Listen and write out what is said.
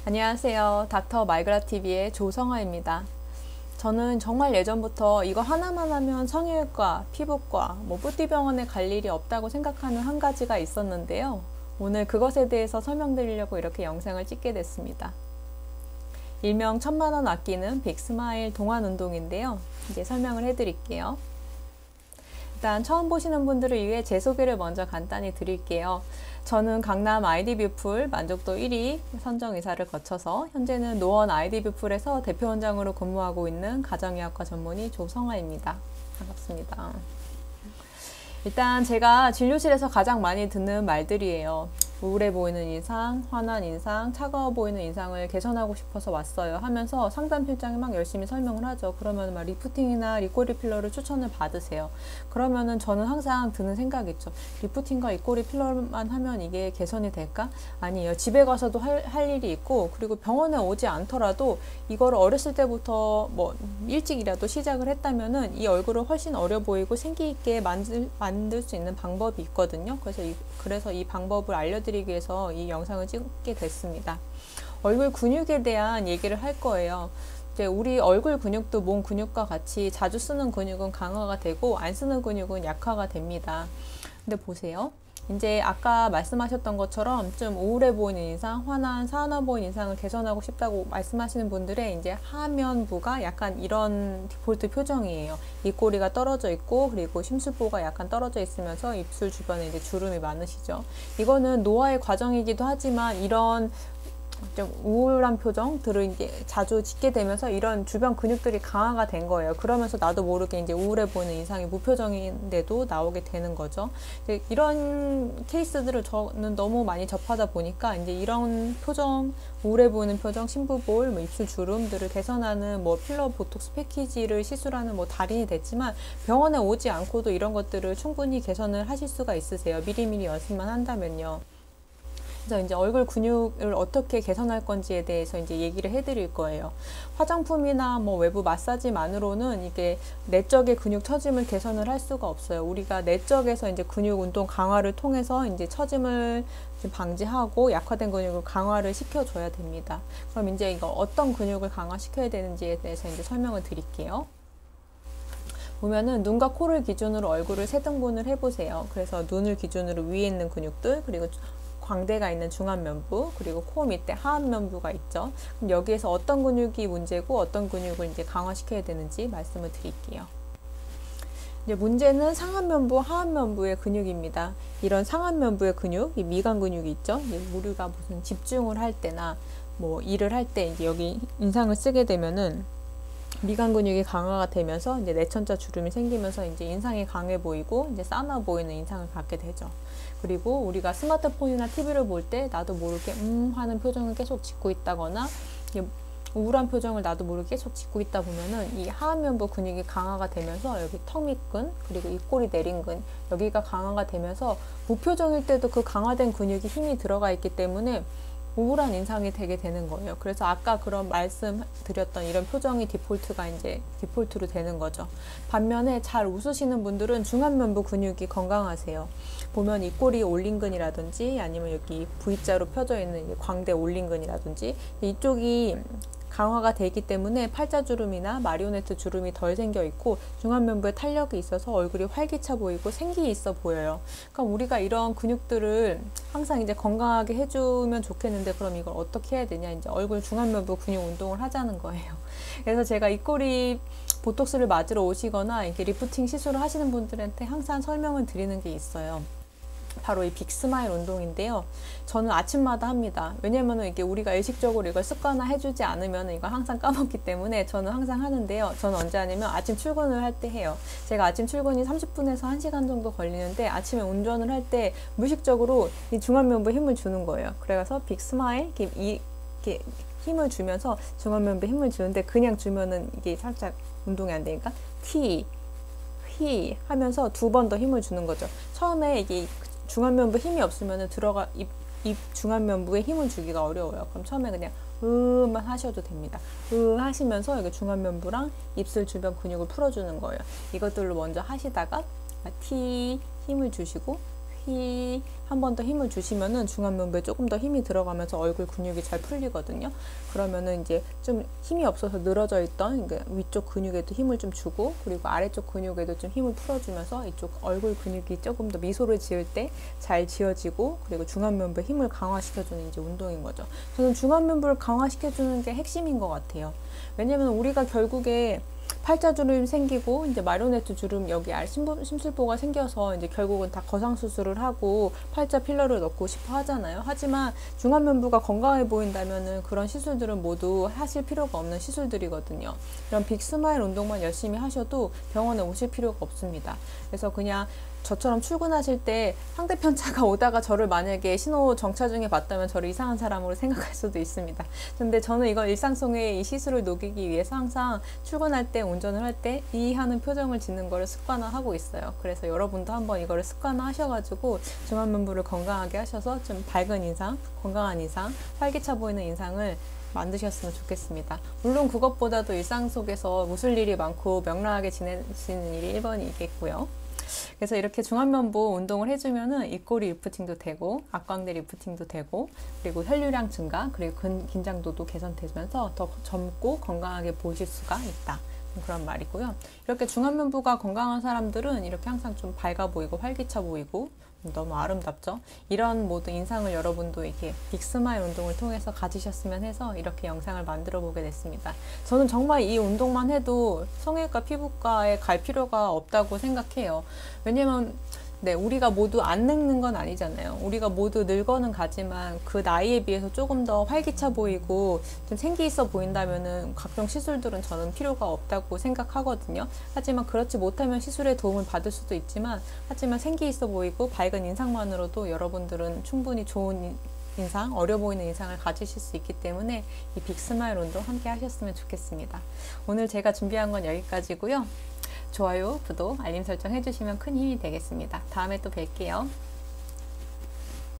안녕하세요. 닥터 말그라TV의 조성아입니다. 저는 정말 예전부터 이거 하나만 하면 성형외과, 피부과, 뿌띠병원에 갈 일이 없다고 생각하는 한 가지가 있었는데요. 오늘 그것에 대해서 설명드리려고 이렇게 영상을 찍게 됐습니다. 일명 1000만원 아끼는 빅스마일 동안 운동인데요. 이제 설명을 해드릴게요. 일단 처음 보시는 분들을 위해 제 소개를 먼저 간단히 드릴게요. 저는 강남 아이디뷰풀 만족도 1위 선정의사를 거쳐서 현재는 노원 아이디뷰풀에서 대표원장으로 근무하고 있는 가정의학과 전문의 조성아입니다. 반갑습니다. 일단 제가 진료실에서 가장 많이 듣는 말들이에요. 우울해 보이는 인상, 화난 인상, 차가워 보이는 인상을 개선하고 싶어서 왔어요 하면서 상담실장이 막 열심히 설명을 하죠. 그러면 막 리프팅이나 리꼬리 필러를 추천을 받으세요. 그러면은 저는 항상 드는 생각이 있죠. 리프팅과 리꼬리 필러만 하면 이게 개선이 될까? 아니에요. 집에 가서도 할 일이 있고, 그리고 병원에 오지 않더라도 이거를 어렸을 때부터 일찍이라도 시작을 했다면은 이 얼굴을 훨씬 어려 보이고 생기 있게 만들 수 있는 방법이 있거든요. 그래서 이 방법을 알려드리기 위해서 이 영상을 찍게 됐습니다. 얼굴 근육에 대한 얘기를 할 거예요. 이제 우리 얼굴 근육도 몸 근육과 같이 자주 쓰는 근육은 강화가 되고 안 쓰는 근육은 약화가 됩니다. 근데 보세요. 이제 아까 말씀하셨던 것처럼 좀 우울해 보이는 인상, 화난, 사나워 보이는 인상을 개선하고 싶다고 말씀하시는 분들의 이제 하면부가 약간 이런 디폴트 표정이에요. 입꼬리가 떨어져 있고, 그리고 심술보가 약간 떨어져 있으면서 입술 주변에 이제 주름이 많으시죠. 이거는 노화의 과정이기도 하지만 이런 좀 우울한 표정들을 이제 자주 짓게 되면서 이런 주변 근육들이 강화가 된 거예요. 그러면서 나도 모르게 이제 우울해 보이는 인상이 무표정인데도 나오게 되는 거죠. 이런 케이스들을 저는 너무 많이 접하다 보니까 이제 이런 표정, 우울해 보이는 표정, 심부볼, 입술 주름들을 개선하는 필러, 보톡스 패키지를 시술하는 달인이 됐지만 병원에 오지 않고도 이런 것들을 충분히 개선을 하실 수가 있으세요. 미리미리 연습만 한다면요. 그래서 이제 얼굴 근육을 어떻게 개선할 건지에 대해서 이제 얘기를 해드릴 거예요. 화장품이나 외부 마사지만으로는 이게 내적의 근육 처짐을 개선을 할 수가 없어요. 우리가 내적에서 이제 근육 운동 강화를 통해서 이제 처짐을 방지하고 약화된 근육을 강화를 시켜줘야 됩니다. 그럼 이제 이거 어떤 근육을 강화시켜야 되는지에 대해서 이제 설명을 드릴게요. 보면은 눈과 코를 기준으로 얼굴을 3등분을 해보세요. 그래서 눈을 기준으로 위에 있는 근육들, 그리고 광대가 있는 중안면부, 그리고 코 밑에 하안면부가 있죠. 그럼 여기에서 어떤 근육이 문제고 어떤 근육을 이제 강화시켜야 되는지 말씀을 드릴게요. 이제 문제는 상안면부, 하안면부의 근육입니다. 이런 상안면부의 근육, 이 미간 근육이 있죠. 우리가 무슨 집중을 할 때나 일을 할 때 이제 여기 인상을 쓰게 되면은 미간 근육이 강화가 되면서 이제 내천자 주름이 생기면서 이제 인상이 강해 보이고 이제 싸나 보이는 인상을 갖게 되죠. 그리고 우리가 스마트폰이나 TV를 볼 때 나도 모르게 하는 표정을 계속 짓고 있다거나 우울한 표정을 나도 모르게 계속 짓고 있다 보면은 이 하안면부 근육이 강화가 되면서 여기 턱 밑근, 그리고 입꼬리 내린근 여기가 강화가 되면서 무표정일 때도 그 강화된 근육이 힘이 들어가 있기 때문에 우울한 인상이 되게 되는 거예요. 그래서 아까 그런 말씀드렸던 이런 표정이 디폴트가 이제 디폴트로 되는 거죠. 반면에 잘 웃으시는 분들은 중안면부 근육이 건강하세요. 보면 입꼬리 올린근이라든지 아니면 여기 V자로 펴져 있는 광대 올린근이라든지 이쪽이 강화가 되기 때문에 팔자주름이나 마리오네트 주름이 덜 생겨 있고 중안면부에 탄력이 있어서 얼굴이 활기차 보이고 생기 있어 보여요. 그럼 우리가 이런 근육들을 항상 이제 건강하게 해주면 좋겠는데 그럼 이걸 어떻게 해야 되냐? 이제 얼굴 중안면부 근육 운동을 하자는 거예요. 그래서 제가 입꼬리 보톡스를 맞으러 오시거나 이렇게 리프팅 시술을 하시는 분들한테 항상 설명을 드리는 게 있어요. 바로 이 빅스마일 운동인데요. 저는 아침마다 합니다. 왜냐면은 이게 우리가 의식적으로 이걸 습관화 해주지 않으면 이거 항상 까먹기 때문에 저는 항상 하는데요. 저는 언제 하냐면 아침 출근을 할 때 해요. 제가 아침 출근이 30분에서 1시간 정도 걸리는데 아침에 운전을 할 때 무의식적으로 이 중안면부에 힘을 주는 거예요. 그래서 빅스마일 이렇게 힘을 주면서 중안면부에 힘을 주는데 그냥 주면은 이게 살짝 운동이 안 되니까 휘 하면서 2번 더 힘을 주는 거죠. 처음에 이게 중안면부 힘이 없으면 입 중안면부에 힘을 주기가 어려워요. 그럼 처음에 그냥 만 하셔도 됩니다. 하시면서 여기 중안면부랑 입술 주변 근육을 풀어주는 거예요. 이것들로 먼저 하시다가 T 힘을 주시고 한 번 더 힘을 주시면은 중안면부에 조금 더 힘이 들어가면서 얼굴 근육이 잘 풀리거든요. 그러면은 이제 좀 힘이 없어서 늘어져 있던 위쪽 근육에도 힘을 좀 주고, 그리고 아래쪽 근육에도 좀 힘을 풀어주면서 이쪽 얼굴 근육이 조금 더 미소를 지을 때 잘 지어지고, 그리고 중안면부의 힘을 강화시켜주는 이제 운동인 거죠. 저는 중안면부를 강화시켜주는 게 핵심인 것 같아요. 왜냐면 우리가 결국에 팔자주름 생기고 이제 마리오네트 주름 여기 심술보가 생겨서 이제 결국은 다 거상 수술을 하고 팔자 필러를 넣고 싶어 하잖아요. 하지만 중안면부가 건강해 보인다면은 그런 시술들은 모두 하실 필요가 없는 시술들이거든요. 이런 빅스마일 운동만 열심히 하셔도 병원에 오실 필요가 없습니다. 그래서 그냥 저처럼 출근하실 때 상대편 차가 오다가 저를 만약에 신호 정차 중에 봤다면 저를 이상한 사람으로 생각할 수도 있습니다. 근데 저는 이걸 일상 속에 이 시술을 녹이기 위해서 항상 출근할 때, 운전을 할 때 이 하는 표정을 짓는 거를 습관화하고 있어요. 그래서 여러분도 한번 이거를 습관화 하셔가지고 중안면부를 건강하게 하셔서 좀 밝은 인상, 건강한 인상, 활기차 보이는 인상을 만드셨으면 좋겠습니다. 물론 그것보다도 일상 속에서 웃을 일이 많고 명랑하게 지내시는 일이 1번이겠고요. 그래서 이렇게 중안면부 운동을 해주면은 입꼬리 리프팅도 되고, 앞광대 리프팅도 되고, 그리고 혈류량 증가, 그리고 긴장도도 개선되면서 더 젊고 건강하게 보이실 수가 있다. 그런 말이고요. 이렇게 중안면부가 건강한 사람들은 이렇게 항상 좀 밝아 보이고 활기차 보이고 너무 아름답죠. 이런 모든 인상을 여러분도 이렇게 빅스마일 운동을 통해서 가지셨으면 해서 이렇게 영상을 만들어 보게 됐습니다. 저는 정말 이 운동만 해도 성형외과 피부과에 갈 필요가 없다고 생각해요. 왜냐면 우리가 모두 안 늙는 건 아니잖아요. 우리가 모두 늙어는 가지만 그 나이에 비해서 조금 더 활기차 보이고 좀 생기 있어 보인다면은 각종 시술들은 저는 필요가 없다고 생각하거든요. 하지만 그렇지 못하면 시술의 도움을 받을 수도 있지만, 하지만 생기 있어 보이고 밝은 인상만으로도 여러분들은 충분히 좋은 인상, 어려 보이는 인상을 가지실 수 있기 때문에 이 빅스마일 운동 함께 하셨으면 좋겠습니다. 오늘 제가 준비한 건 여기까지고요. 좋아요, 구독, 알림 설정 해주시면 큰 힘이 되겠습니다. 다음에 또 뵐게요.